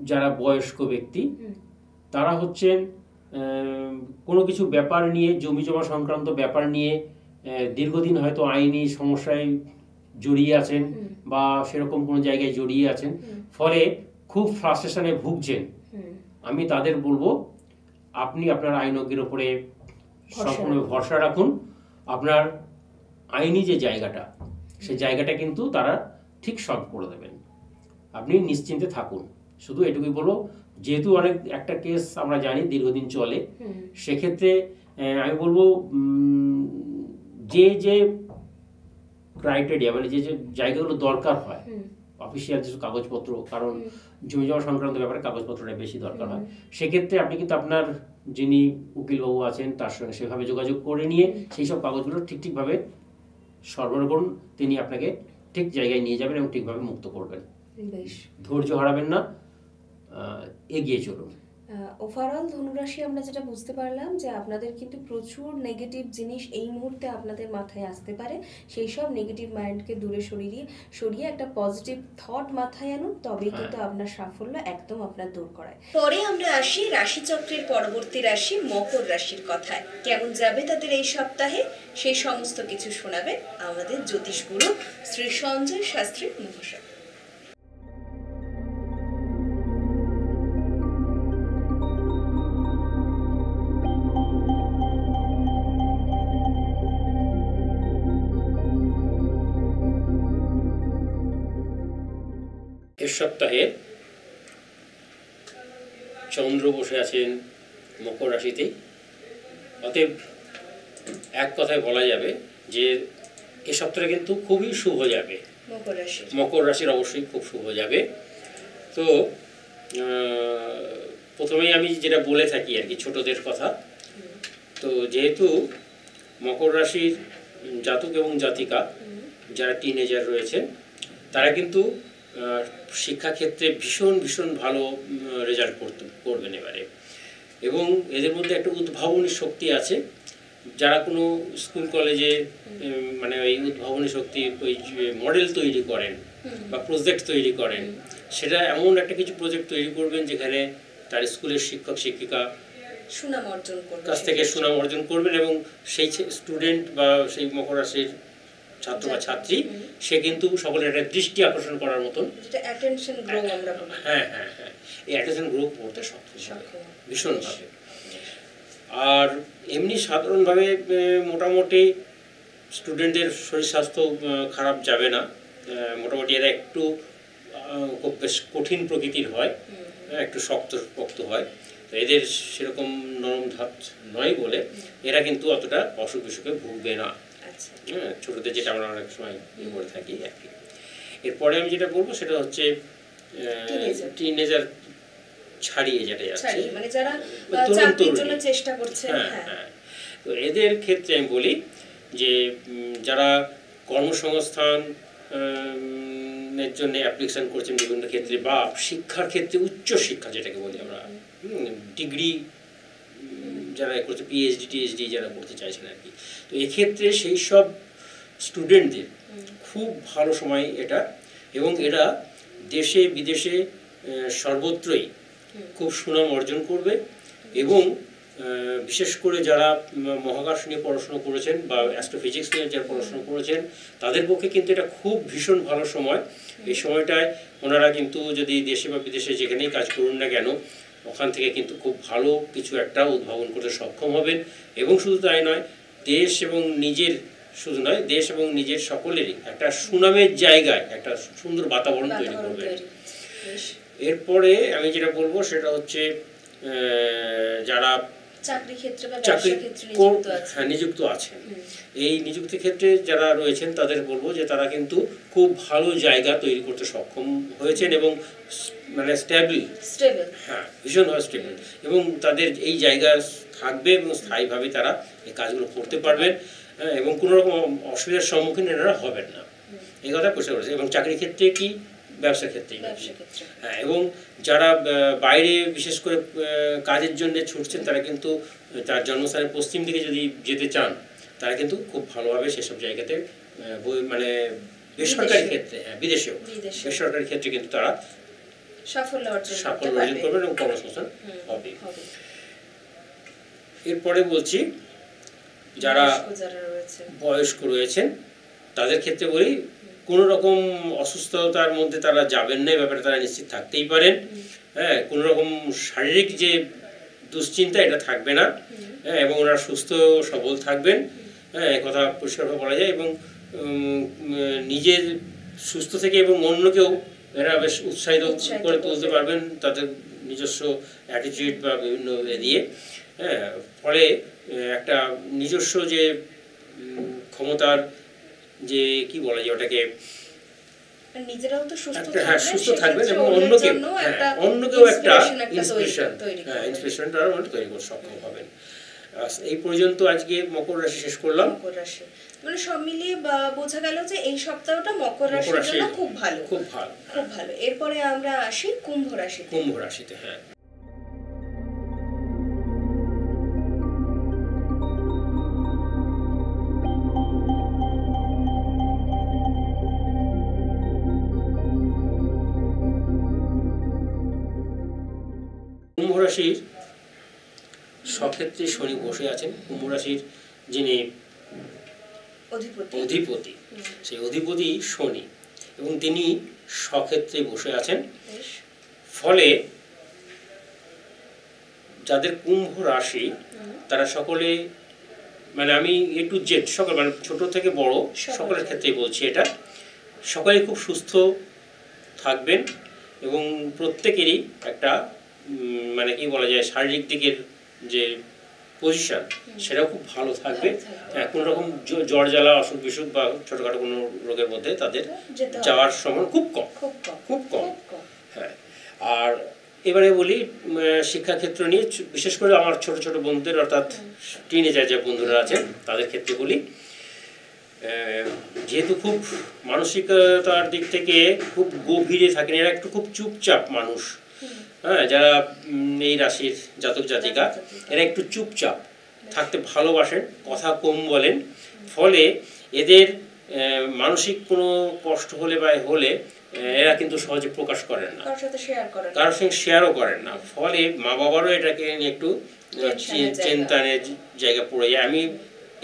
যারা বয়স্ক ব্যক্তি তারা হচ্ছেন কোনো কিছু ব্যাপার নিয়ে, জমি জমা সংক্রান্ত ব্যাপার নিয়ে দীর্ঘদিন হয়তো আইনি সমস্যায় জড়িয়ে আছেন বা সেরকম কোনো জায়গায় জড়িয়ে আছেন, ফলে খুব ফ্রাস্ট্রেশনে ভুগছেন। আমি তাদের বলবো আপনি আপনার আইনজ্ঞের উপরে সম্পূর্ণ ভরসা রাখুন। আপনার আইনি যে জায়গাটা, সেই জায়গাটা কিন্তু তারা ঠিক সলভ করে দেবেন, আপনি নিশ্চিন্তে থাকুন। শুধু এটুকুই বলবো, যেহেতু একটা কেস আমরা জানি দীর্ঘদিন চলে, সেক্ষেত্রে আমি বলবো যে ক্রাইটেরিয়া, মানে যে জায়গাগুলো দরকার হয় অফিসিয়াল যে কাগজপত্র, কারণ জমি জমা সংক্রান্ত ব্যাপারে কাগজপত্রটা বেশি দরকার হয়, সেক্ষেত্রে আপনি কিন্তু আপনার যিনি উকিলবাবু আছেন তার সঙ্গে সেভাবে যোগাযোগ করে নিয়ে সেই সব কাগজগুলো ঠিকভাবে সরবরাহ করুন, তিনি আপনাকে ঠিক জায়গায় নিয়ে যাবেন এবং ঠিকভাবে মুক্ত করবেন। ধৈর্য হারাবেন না, এগিয়ে চলুন। ওভারঅল ধনুরাশি আমরা যেটা বুঝতে পারলাম যে আপনাদের কিন্তু প্রচুর নেগেটিভ জিনিস এই মুহূর্তে আপনাদের মাথায় আসতে পারে, সেই সব নেগেটিভ মাইন্ডকে দূরে সরিয়ে একটা পজিটিভ থট মাথায় আনুন, তবেই কিন্তু আপনার সাফল্য একদম আপনার দূর করায়। পরে আমরা আসি রাশিচক্রের পরবর্তী রাশি মকর রাশির কথায়। কেমন যাবে তাদের এই সপ্তাহে সেই সমস্ত কিছু শোনাবেন আমাদের জ্যোতিষগুরু শ্রী সঞ্জয় শাস্ত্রী মহাশয়। এর সপ্তাহে চন্দ্র বসে আছেন মকর রাশিতে, অতএব এক কথায় বলা যাবে যে এ সপ্তাহে কিন্তু খুবই শুভ যাবে, মকর রাশির অবশ্যই খুব শুভ যাবে। তো প্রথমেই আমি যেটা বলে থাকি আর কি, ছোটদের কথা। তো যেহেতু মকর রাশির জাতক এবং জাতিকা যারা টিনেজার রয়েছেন তারা কিন্তু শিক্ষাক্ষেত্রে ভীষণ ভালো রেজাল্ট করবেন এবারে, এবং এদের মধ্যে একটা উদ্ভাবনী শক্তি আছে। যারা কোনো স্কুল কলেজে মানে ওই উদ্ভাবনী শক্তি, ওই মডেল তৈরি করেন বা প্রজেক্ট তৈরি করেন, সেটা এমন একটা কিছু প্রজেক্ট তৈরি করবেন যেখানে তার স্কুলের শিক্ষক শিক্ষিকা কাছ থেকে সুনাম অর্জন করবেন, এবং সেই স্টুডেন্ট বা সেই মকর রাশির ছাত্র বা ছাত্রী সে কিন্তু সকলের একটা দৃষ্টি আকর্ষণ করার মতন, হ্যাঁ, এই অ্যাটেনশন গ্রো করতে সক্ষম হবে ভীষণভাবে। আর এমনি সাধারণভাবে মোটামুটি স্টুডেন্টদের শরীর স্বাস্থ্য খারাপ যাবে না। মোটামুটি এরা একটু খুব বেশ কঠিন প্রকৃতির হয়, একটু শক্ত হয়, তো এদের সেরকম নরম ধাত নয় বলে এরা কিন্তু অতটা অসুখ বিসুখে ভুগবে না। হ্যাঁ, ছোটদের যেটা আমরা অনেক সময় করে থাকি আর কি। এরপরে আমি যেটা বলবো সেটা হচ্ছে টিনেজার ছাড়িয়ে যেটা যাচ্ছে, মানে যারা চাকরির জন্য চেষ্টা করছে। হ্যাঁ, তো এদের ক্ষেত্রে আমি বলি যে যারা কর্মসংস্থান এর জন্য অ্যাপ্লিকেশন করছেন বিভিন্ন ক্ষেত্রে, বা শিক্ষার ক্ষেত্রে উচ্চ শিক্ষা যেটাকে বলি আমরা, ডিগ্রি যারা করছে, পিএইচডি টিএইচডি যারা করতে চাইছেন আর কি, তো এক্ষেত্রে সেই সব স্টুডেন্টদের খুব ভালো সময় এটা, এবং এরা দেশে বিদেশে সর্বত্রই খুব সুনাম অর্জন করবে। এবং বিশেষ করে যারা মহাকাশ নিয়ে পড়াশোনা করেছেন বা অ্যাস্ট্রোফিজিক্স নিয়ে যারা পড়াশোনা করেছেন তাদের পক্ষে কিন্তু এটা খুব ভীষণ ভালো সময়। এই সময়টায় ওনারা কিন্তু যদি দেশে বা বিদেশে যেখানেই কাজ করুন না কেন, ওখান থেকে কিন্তু খুব ভালো কিছু একটা উদ্ভাবন করতে সক্ষম হবেন। এবং শুধু তাই নয়, দেশ এবং নিজের শুধু নয়, দেশ এবং নিজের সকলেরই একটা সুনামের জায়গায় একটা সুন্দর বাতাবরণ তৈরি করবেন। এরপরে আমি যেটা বলবো সেটা হচ্ছে যারা চাকরি ক্ষেত্রে বা চাকরি নিযুক্ত আছেন, এই নিযুক্তি ক্ষেত্রে যারা রয়েছেন তাদের বলবো যে তারা কিন্তু খুব ভালো জায়গা তৈরি করতে সক্ষম হয়েছেন, এবং মানে স্টেবল, হ্যাঁ ভীষণভাবে স্টেবল, এবং তাদের এই জায়গা থাকবে এবং স্থায়ীভাবে তারা এই কাজগুলো করতে পারবেন, এবং কোনো রকম অসুবিধার সম্মুখীন এনারা হবেন না, এই কথা পরিষ্কার করেছে। এবং চাকরির ক্ষেত্রে কি, ব্যবসার ক্ষেত্রে, হ্যাঁ, এবং যারা বাইরে বিশেষ করে কাজের জন্য ছুটছেন তারা কিন্তু তার জন্মস্থানের পশ্চিম দিকে যদি যেতে চান তারা কিন্তু খুব ভালোভাবে সেসব জায়গাতে মানে বেসরকারি ক্ষেত্রে, হ্যাঁ বিদেশেও বেসরকারি ক্ষেত্রে কিন্তু তারা সাফল্য অর্জন করবেন এবং কর্মসংস্থান হবে। এরপরে বলছি যারা বয়স্ক রয়েছেন তাদের ক্ষেত্রে বলি কোনো রকম অসুস্থতার মধ্যে তারা যাবেন না, এই ব্যাপারে তারা নিশ্চিত থাকতেই পারেন। হ্যাঁ, কোনো রকম শারীরিক যে দুশ্চিন্তা এটা থাকবে না, হ্যাঁ, এবং ওনারা সুস্থ সবল থাকবেন, হ্যাঁ, কথা পরিষ্কারভাবে বলা যায়। এবং নিজের সুস্থ থেকে এবং অন্যকেও এরা বেশ উৎসাহিত করে তুলতে পারবেন তাদের নিজস্ব অ্যাটিটিউড বা বিভিন্ন দিয়ে, হ্যাঁ, ফলে একটা নিজস্ব যে ক্ষমতার যে কি বলা যায় ওটাকে, নিজেরাও তো সুস্থ থাকবেন এবং অন্যকেও একটা ইন্সপিরেশন তৈরি করতে সক্ষম হবেন। এই পর্যন্ত আজকে মকর রাশি শেষ করলাম। মকর রাশি মানে সব মিলিয়ে বোঝা গেল যে এই সপ্তাহটা মকর রাশির জন্য খুব ভালো। এরপরে আমরা আসি কুম্ভ রাশিতে। হ্যাঁ, কুম্ভ রাশির স্বক্ষেত্রে শনি বসে আছেন। কুম্ভ রাশির যিনি অধিপতি সেই অধিপতি শনি, এবং তিনি স্বক্ষেত্রে বসে আছেন। ফলে যাদের কুম্ভ রাশি তারা সকলে, মানে আমি A to Z সকল, মানে ছোট থেকে বড় সকলের ক্ষেত্রেই বলছি এটা, সকলে খুব সুস্থ থাকবেন এবং প্রত্যেকেরই একটা মানে কি বলা যায় শারীরিক দিকের যে পজিশন সেটাও খুব ভালো থাকবে। কোনো রকম জ্বর জ্বালা অসুখ বিসুখ বা ছোটখাটো কোনো রোগের মধ্যে তাদের যাওয়ার সময় খুব কম। হ্যাঁ, আর এবারে বলি শিক্ষাক্ষেত্র নিয়ে, বিশেষ করে আমার ছোট ছোট বন্ধুদের অর্থাৎ টিনেজার যে বন্ধুরা আছেন তাদের ক্ষেত্রে বলি, যেহেতু খুব মানসিকতার দিক থেকে খুব গভীরে থাকেন, এরা একটু খুব চুপচাপ মানুষ, হ্যাঁ, যারা এই রাশির জাতক জাতিকা এরা একটু চুপচাপ থাকতে ভালোবাসেন, কথা কম বলেন। ফলে এদের মানসিক কোনো কষ্ট হলে এরা কিন্তু সহজে প্রকাশ করেন না, কারোর সঙ্গে শেয়ারও করেন না। ফলে মা বাবারও এটাকে নিয়ে একটু চিন্তার জায়গা পড়ে যায়। আমি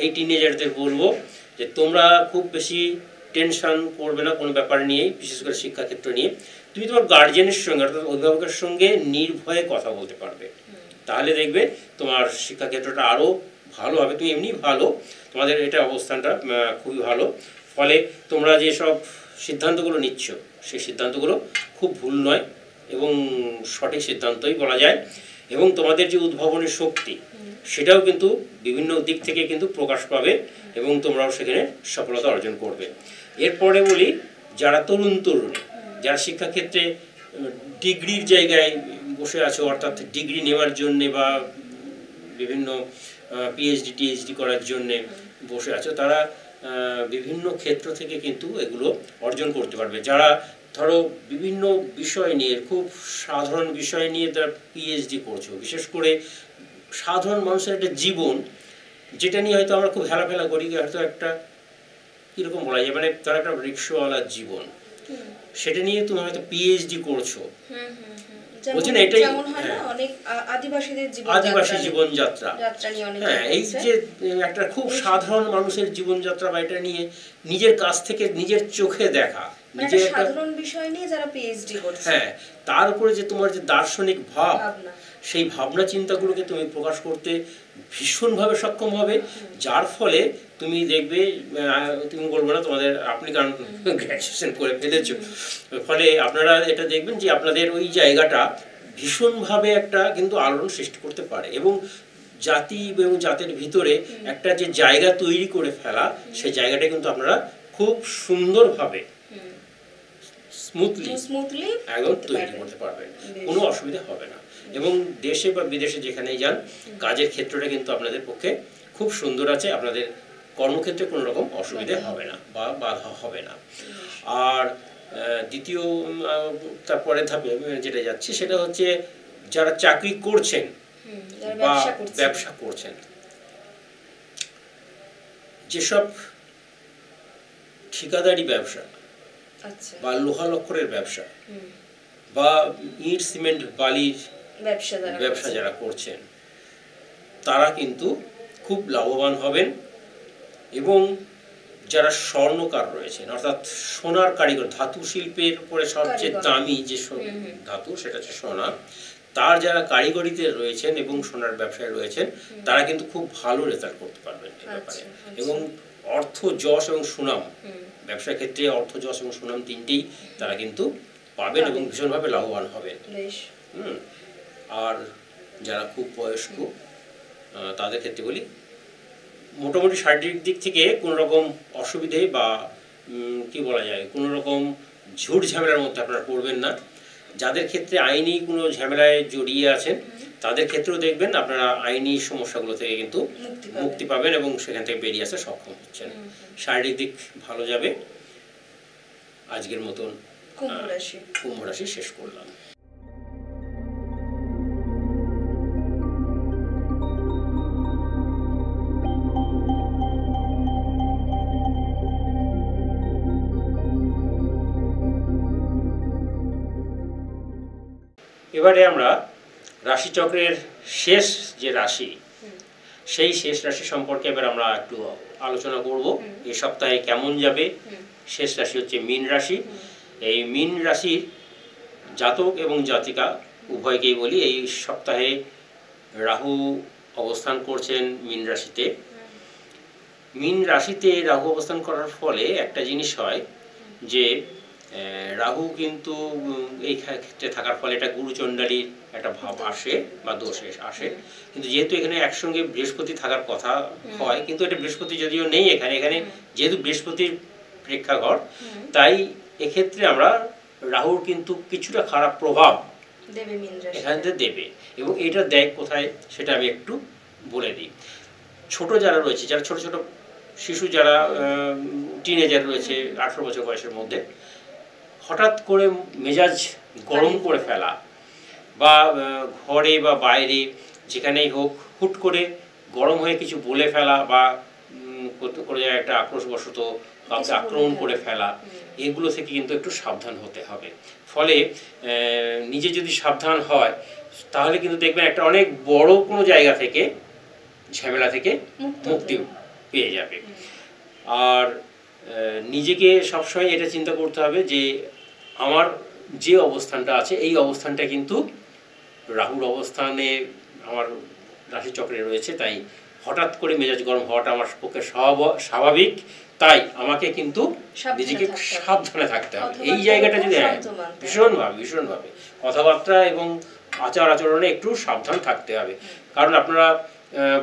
এই টিনেজারদের বলবো যে তোমরা খুব বেশি টেনশন করবে না কোনো ব্যাপার নিয়েই, বিশেষ করে শিক্ষাক্ষেত্র নিয়ে। তুমি তোমার গার্জিয়ানের সঙ্গে অর্থাৎ অভিভাবকের সঙ্গে নির্ভয়ে কথা বলতে পারবে, তাহলে দেখবে তোমার শিক্ষাক্ষেত্রটা আরও ভালো হবে। তুমি এমনি ভালো, তোমাদের এটা অবস্থানটা খুবই ভালো। ফলে তোমরা যেসব সিদ্ধান্তগুলো নিচ্ছ সেই সিদ্ধান্তগুলো খুব ভুল নয় এবং সঠিক সিদ্ধান্তই বলা যায়। এবং তোমাদের যে উদ্ভাবনের শক্তি সেটাও কিন্তু বিভিন্ন দিক থেকে কিন্তু প্রকাশ পাবে এবং তোমরাও সেখানে সফলতা অর্জন করবে। এরপরে বলি, যারা তরুণী যারা শিক্ষাক্ষেত্রে ডিগ্রির জায়গায় বসে আছো, অর্থাৎ ডিগ্রি নেওয়ার জন্যে বা বিভিন্ন পিএইচডি টিএইচডি করার জন্যে বসে আছো, তারা বিভিন্ন ক্ষেত্র থেকে কিন্তু এগুলো অর্জন করতে পারবে। যারা ধরো বিভিন্ন বিষয় নিয়ে, খুব সাধারণ বিষয় নিয়ে তারা পিএইচডি করছো, বিশেষ করে সাধারণ মানুষের একটা জীবন যেটা নিয়ে হয়তো আমরা খুব হেলাফেলা করি, হয়তো একটা কীরকম বলা যায়, মানে তার একটা রিক্সাওয়ালার জীবন, সেটা নিয়ে তুমি হয়তো পিএইচডি করছো। বুঝছেন, এটাই আদিবাসী জীবনযাত্রা। হ্যাঁ, এই যে একটা খুব সাধারণ মানুষের জীবনযাত্রা বা এটা নিয়ে নিজের কাছ থেকে নিজের চোখে দেখা, নিজের একটা সাধারণ বিষয় নিয়ে যারা পিএইচডি করছে, হ্যাঁ, তার উপরে যে তোমার যে দার্শনিক ভাব, সেই ভাবনা চিন্তাগুলোকে তুমি প্রকাশ করতে ভীষণভাবে সক্ষম হবে। যার ফলে তুমি দেখবে, তুমি বলবো না তোমাদের, আপনি কারণ গ্র্যাজুয়েশন করে ফেলেছো, ফলে আপনারা এটা দেখবেন যে আপনাদের ওই জায়গাটা ভীষণভাবে একটা কিন্তু আলোড়ন সৃষ্টি করতে পারে এবং জাতি এবং জাতির ভিতরে একটা যে জায়গা তৈরি করে ফেলা, সেই জায়গাটা কিন্তু আপনারা খুব সুন্দরভাবে স্মুথলি একদম তৈরি করতে পারবেন, কোনো অসুবিধা হবে না। এবং দেশে বা বিদেশে যেখানেই যান, কাজের ক্ষেত্রটা কিন্তু আপনাদের পক্ষে খুব সুন্দর আছে, আপনাদের কর্মক্ষেত্রে কোনো রকম অসুবিধা হবে না বা বাধা হবে না। আর দ্বিতীয়, তারপরে ধাপে যেটা যাচ্ছি সেটা হচ্ছে যারা চাকরি করছেন বা ব্যবসা করছেন, যেসব ঠিকাদারি ব্যবসা বা লোহা লক্করের ব্যবসা বা ইট সিমেন্ট বালির ব্যবসা যারা করছেন, তারা কিন্তু খুব লাভবান হবেন। এবং যারা স্বর্ণকার রয়েছেন, অর্থাৎ সোনার কারিগর, ধাতু শিল্পের উপরে সবচেয়ে দামি যে ধাতু সেটা হচ্ছে সোনা, তার যারা কারিগরিতে রয়েছেন এবং সোনার ব্যবসায় রয়েছেন, তারা কিন্তু খুব ভালো রেজাল্ট করতে পারবেন এই ব্যাপারে। এবং অর্থ, যশ এবং সুনাম, ব্যবসার ক্ষেত্রে অর্থ, যশ এবং সুনাম তিনটেই তারা কিন্তু পাবেন এবং ভীষণভাবে লাভবান হবেন। আর যারা খুব বয়স্ক, তাদের ক্ষেত্রে বলি, মোটামুটি শারীরিক দিক থেকে কোনো রকম অসুবিধে বা কি বলা যায়, কোনো রকম ঝুট ঝামেলার মধ্যে আপনারা পড়বেন না। যাদের ক্ষেত্রে আইনি কোনো ঝামেলায় জড়িয়ে আছেন, তাদের ক্ষেত্রেও দেখবেন আপনারা আইনি সমস্যাগুলো থেকে কিন্তু মুক্তি পাবেন এবং সেখান থেকে বেরিয়ে আসতে সক্ষম হচ্ছেন। শারীরিক দিক ভালো যাবে। আজকের মতন কুম্ভ রাশি শেষ করলাম। এবারে আমরা রাশিচক্রের শেষ যে রাশি, সেই শেষ রাশি সম্পর্কে এবার আমরা একটু আলোচনা করব। এই সপ্তাহে কেমন যাবে। শেষ রাশি হচ্ছে মীন রাশি। এই মীন রাশির জাতক এবং জাতিকা উভয়কেই বলি, এই সপ্তাহে রাহু অবস্থান করছেন মীন রাশিতে। মীন রাশিতে রাহু অবস্থান করার ফলে একটা জিনিস হয় যে রাহু কিন্তু এই ক্ষেত্রে থাকার ফলে এটা গুরুচণ্ডালীর একটা ভাব আসে বা দোষ আসে। কিন্তু যেহেতু এখানে একসঙ্গে বৃহস্পতি থাকার কথা হয়, কিন্তু এটা বৃহস্পতি যদিও নেই এখানে, যেহেতু বৃহস্পতির প্রেক্ষাঘর, তাই এক্ষেত্রে আমরা রাহুর কিন্তু কিছুটা খারাপ প্রভাব এখানে দেবে। এবং এটা দেয় কোথায় সেটা আমি একটু বলে দিই। ছোট যারা রয়েছে, যারা ছোট ছোট শিশু, যারা টিনেজার রয়েছে 18 বছর বয়সের মধ্যে, হঠাৎ করে মেজাজ গরম করে ফেলা বা ঘরে বা বাইরে যেখানেই হোক হুট করে গরম হয়ে কিছু বলে ফেলা বা কোনো জায়গায় একটা আক্রোশবশত কাউকে আক্রমণ করে ফেলা, এগুলো থেকে কিন্তু একটু সাবধান হতে হবে। ফলে নিজে যদি সাবধান হয় তাহলে কিন্তু দেখবেন একটা অনেক বড় কোনো জায়গা থেকে, ঝামেলা থেকে মুক্তি পেয়ে যাবে। আর নিজেকে সবসময় এটা চিন্তা করতে হবে যে আমার যে অবস্থানটা আছে, এই অবস্থানটা কিন্তু রাহুর অবস্থানে আমার রাশিচক্রে রয়েছে, তাই হঠাৎ করে মেজাজ গরম হওয়াটা আমার পক্ষে স্বাভাবিক। তাই আমাকে কিন্তু নিজেকে সাবধানে থাকতে হবে। এই জায়গাটা যদি ভীষণভাবে কথাবার্তা এবং আচার আচরণে একটু সাবধান থাকতে হবে। কারণ আপনারা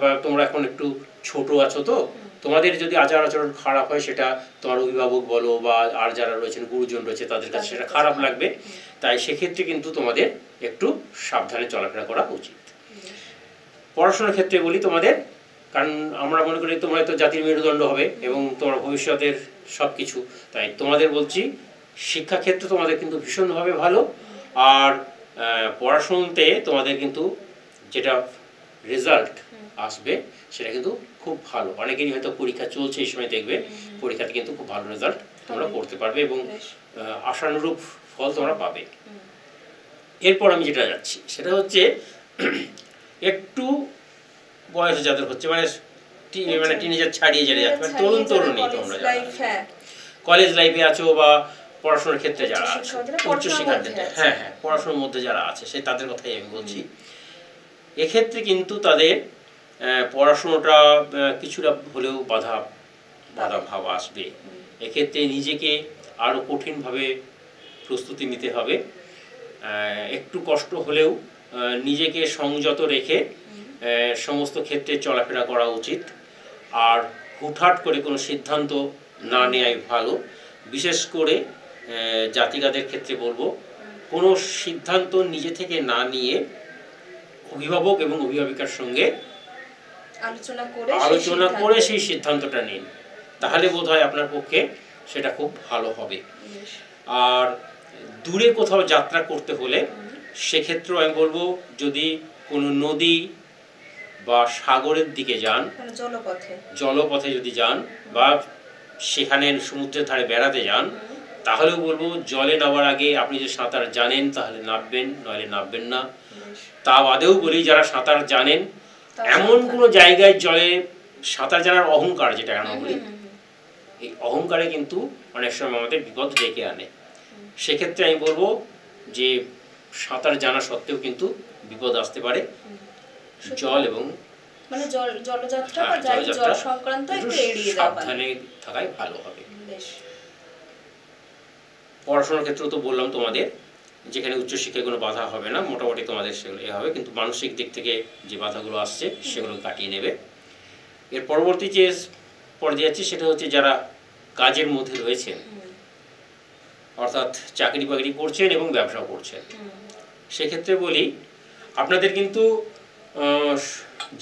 বা তোমরা এখন একটু ছোট আছো, তো তোমাদের যদি আচার আচরণ খারাপ হয় সেটা তোমার অভিভাবক বলো বা আর যারা রয়েছেন গুরুজন রয়েছে তাদের কাছে সেটা খারাপ লাগবে। তাই সেক্ষেত্রে কিন্তু তোমাদের একটু সাবধানে চলাফেরা করা উচিত। পড়াশোনার ক্ষেত্রে বলি তোমাদের, কারণ আমরা মনে করি তোমরা তো জাতির মেরুদণ্ড হবে এবং তোমার ভবিষ্যতের সব কিছু, তাই তোমাদের বলছি শিক্ষাক্ষেত্রে তোমাদের কিন্তু ভীষণভাবে ভালো। আর পড়াশোনাতে তোমাদের কিন্তু যেটা রেজাল্ট আসবে সেটা কিন্তু খুব ভালো। অনেকেরই হয়তো পরীক্ষা চলছে এই সময়, দেখবে পরীক্ষাতে কিন্তু খুব ভালো রেজাল্ট তোমরা করতে পারবে এবং আশানুরূপ ফল তোমরা পাবে। এরপর আমি যেটা যাচ্ছি সেটা হচ্ছে একটু বয়স যাদের হচ্ছে মানে টিনেজার ছাড়িয়ে যেতে যাচ্ছে, মানে তরুণ তরুণী তোমরা যারা কলেজ লাইফে আছো বা পড়াশোনার ক্ষেত্রে যারা আছো, উচ্চশিক্ষার ক্ষেত্রে পড়াশোনার মধ্যে যারা আছে সেই তাদের কথাই আমি বলছি। এক্ষেত্রে কিন্তু তাদের পড়াশোনাটা কিছুটা হলেও বাধা ভাব আসবে। এক্ষেত্রে নিজেকে আরও কঠিনভাবে প্রস্তুতি নিতে হবে। একটু কষ্ট হলেও নিজেকে সংযত রেখে সমস্ত ক্ষেত্রে চলাফেরা করা উচিত। আর হুটহাট করে কোনো সিদ্ধান্ত না নেওয়াই ভালো। বিশেষ করে জাতিকাদের ক্ষেত্রে বলবো, কোনো সিদ্ধান্ত নিজে থেকে না নিয়ে অভিভাবক এবং অভিভাবিকার সঙ্গে আলোচনা করে সেই সিদ্ধান্তটা নিন, তাহলে বোধহয় আপনার পক্ষে সেটা খুব ভালো হবে। আর দূরে কোথাও যাত্রা করতে হলে সেক্ষেত্রেও আমি বলবো, যদি কোনো নদী বা সাগরের দিকে যান, জলপথে যদি যান বা সেখানে সমুদ্রের ধারে বেড়াতে যান, তাহলেও বলবো জলে নামার আগে আপনি যদি সাঁতার জানেন তাহলে নামবেন, নইলে নামবেন না। তা বাদেও বলি, যারা সাঁতার জানেন এমন কোনো জায়গায় জলে সাঁতার জানার অহংকার, যেটা আমরা বলি, এই অহংকারে কিন্তু অনেক সময় আমাদের বিপদ ডেকে আনে। সেক্ষেত্রে আমি বলবো যে সাঁতার জানা সত্ত্বেও কিন্তু বিপদ আসতে পারে। জল এবং সাবধানে থাকাই ভালো হবে। পড়াশোনার ক্ষেত্রেও তো বললাম তোমাদের, যেখানে উচ্চশিক্ষায় কোনো বাধা হবে না, মোটামুটি তোমাদের সেগুলো হবে, কিন্তু মানসিক দিক থেকে যে বাধাগুলো আসছে সেগুলো কাটিয়ে নেবে। এর পরবর্তী যে পর্যায়ে যাচ্ছি সেটা হচ্ছে যারা কাজের মধ্যে রয়েছেন, অর্থাৎ চাকরি বাকরি করছেন এবং ব্যবসাও করছেন, সেক্ষেত্রে বলি আপনাদের কিন্তু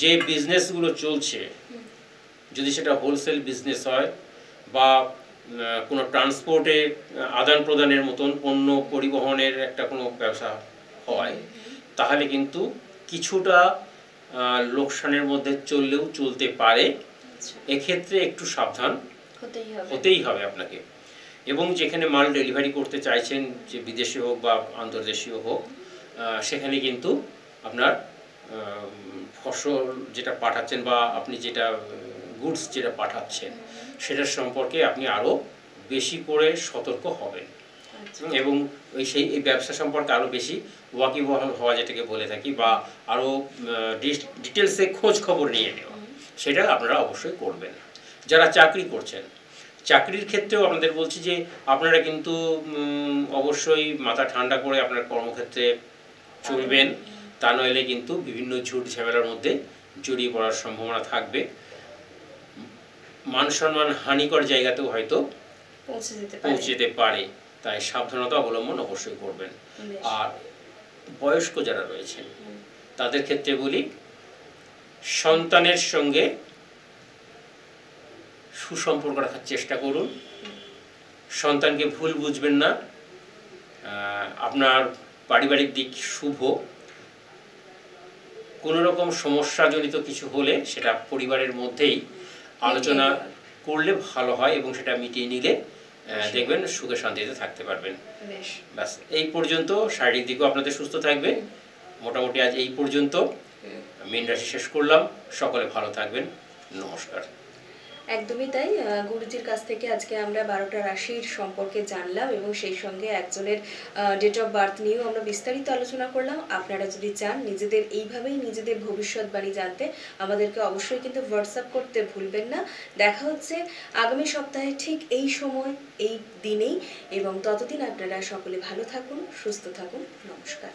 যে বিজনেসগুলো চলছে, যদি সেটা হোলসেল বিজনেস হয় বা কোনো ট্রান্সপোর্টে আদান প্রদানের মতন পণ্য পরিবহনের একটা কোনো ব্যবসা হয়, তাহলে কিন্তু কিছুটা লোকসানের মধ্যে চললেও চলতে পারে। এক্ষেত্রে একটু সাবধান হতেই হবে আপনাকে। এবং যেখানে মাল ডেলিভারি করতে চাইছেন, যে বিদেশি হোক বা আন্তর্দেশীয় হোক, সেখানে কিন্তু আপনার ফসল যেটা পাঠাচ্ছেন বা আপনি যেটা গুডস যেটা পাঠাচ্ছেন সেটার সম্পর্কে আপনি আরও বেশি করে সতর্ক হবেন এবং এই ব্যবসা সম্পর্কে আরও বেশি ওয়াকিবহাল হওয়া, যেটাকে বলে থাকি, বা আরও ডিটেলসে খোঁজ খবর নিয়ে নেওয়া, সেটা আপনারা অবশ্যই করবেন। যারা চাকরি করছেন, চাকরির ক্ষেত্রেও আপনাদের বলছি যে আপনারা কিন্তু অবশ্যই মাথা ঠান্ডা করে আপনার কর্মক্ষেত্রে চলবেন, তা নইলে কিন্তু বিভিন্ন ঝুট ঝামেলার মধ্যে জড়িয়ে পড়ার সম্ভাবনা থাকবে। মান সম্মান হানিকর জায়গাতেও হয়তো পৌঁছে যেতে পারে, তাই সাবধানতা অবলম্বন অবশ্যই করবেন। আর বয়স্ক যারা রয়েছেন তাদের ক্ষেত্রে বলি, সন্তানের সঙ্গে সুসম্পর্ক রাখার চেষ্টা করুন, সন্তানকে ভুল বুঝবেন না। আপনার পারিবারিক দিক শুভ, কোনো রকম সমস্যাজনিত কিছু হলে সেটা পরিবারের মধ্যেই আলোচনা করলে ভালো হয় এবং সেটা মিটিয়ে নিলে দেখবেন সুখে শান্তিতে থাকতে পারবেন। ব্যাস এই পর্যন্ত। শারীরিক দিকও আপনাদের সুস্থ থাকবে। মোটামুটি আজ এই পর্যন্ত, মীন রাশি শেষ করলাম। সকলে ভালো থাকবেন। নমস্কার। একদমই তাই। গুরুজির কাছ থেকে আজকে আমরা 12টা রাশির সম্পর্কে জানলাম এবং সেই সঙ্গে একজনের ডেট অফ বার্থ নিয়েও আমরা বিস্তারিত আলোচনা করলাম। আপনারা যদি চান নিজেদের এইভাবেই নিজেদের ভবিষ্যৎবাণী জানতে, আমাদেরকে অবশ্যই কিন্তু হোয়াটসঅ্যাপ করতে ভুলবেন না। দেখা হচ্ছে আগামী সপ্তাহে ঠিক এই সময়, এই দিনেই, এবং ততদিন আপনারা সকলে ভালো থাকুন, সুস্থ থাকুন। নমস্কার।